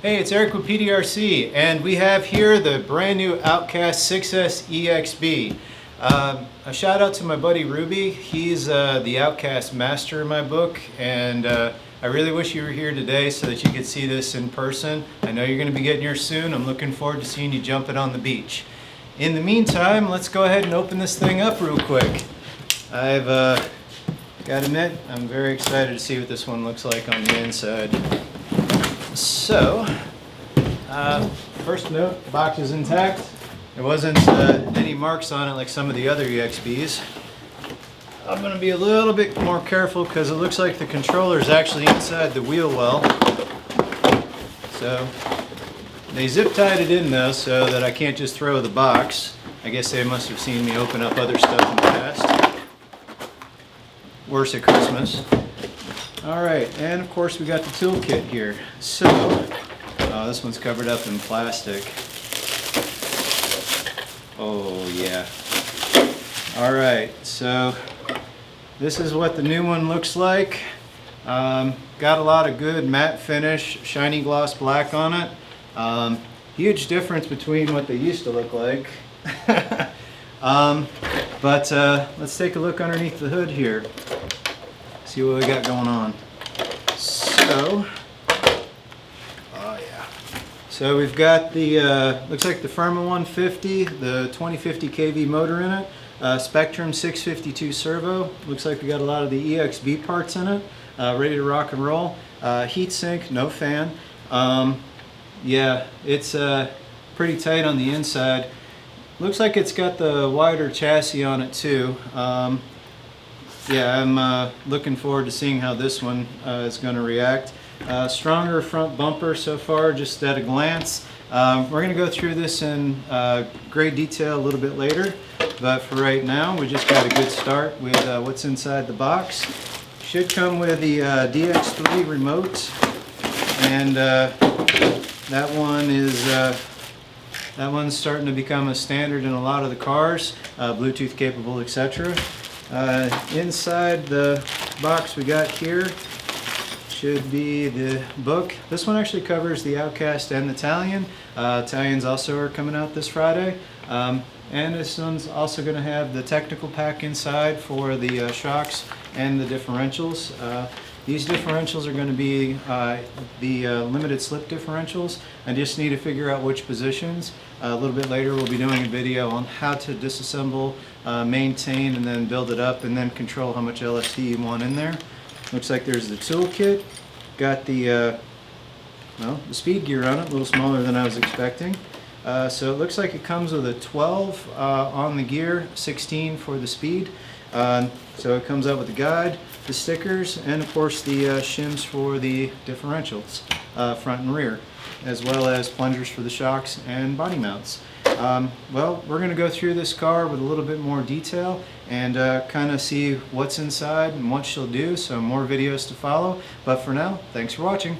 Hey, it's Eric with PDRC, and we have here the brand new Outcast 6S EXB. A shout out to my buddy Ruby. He's the Outcast master in my book, and I really wish you were here today so that you could see this in person. I know you're going to be getting yours soon. I'm looking forward to seeing you jumping on the beach. In the meantime, let's go ahead and open this thing up real quick. I've got to admit, I'm very excited to see what this one looks like on the inside. So, first note, the box is intact. There wasn't any marks on it like some of the other EXBs. I'm going to be a little bit more careful because it looks like the controller is actually inside the wheel well. So, they zip tied it in though so that I can't just throw the box. I guess they must have seen me open up other stuff in the past. Worse at Christmas. Alright, and of course we got the toolkit here. So, this one's covered up in plastic. Oh yeah. Alright, so this is what the new one looks like. Got a lot of good matte finish, shiny gloss black on it. Huge difference between what they used to look like. But let's take a look underneath the hood here. See what we got going on. So, oh yeah. So we've got the, looks like the Firma 150, the 2050 kV motor in it, Spectrum 652 servo. Looks like we got a lot of the EXB parts in it, ready to rock and roll. Heat sink, no fan. Yeah, it's pretty tight on the inside. Looks like it's got the wider chassis on it too. Yeah, I'm looking forward to seeing how this one is going to react. Stronger front bumper so far, just at a glance. We're going to go through this in great detail a little bit later, but for right now, we just got a good start with what's inside the box. Should come with the DX3 remote, and that one's starting to become a standard in a lot of the cars, Bluetooth capable, etc. Inside the box we got here should be the book. This one actually covers the Outcast and the Italian. Italians also are coming out this Friday. And this one's also going to have the technical pack inside for the shocks and the differentials. These differentials are going to be the limited slip differentials. I just need to figure out which positions. A little bit later we'll be doing a video on how to disassemble, maintain, and then build it up, and then control how much LSD you want in there. Looks like there's the toolkit. Got the, well, the speed gear on it, a little smaller than I was expecting. So it looks like it comes with a 12 on the gear, 16 for the speed. So it comes out with the guide, the stickers, and of course the shims for the differentials, front and rear, as well as plungers for the shocks and body mounts. Well, we're going to go through this car with a little bit more detail and kind of see what's inside and what she'll do, so more videos to follow. But for now, thanks for watching.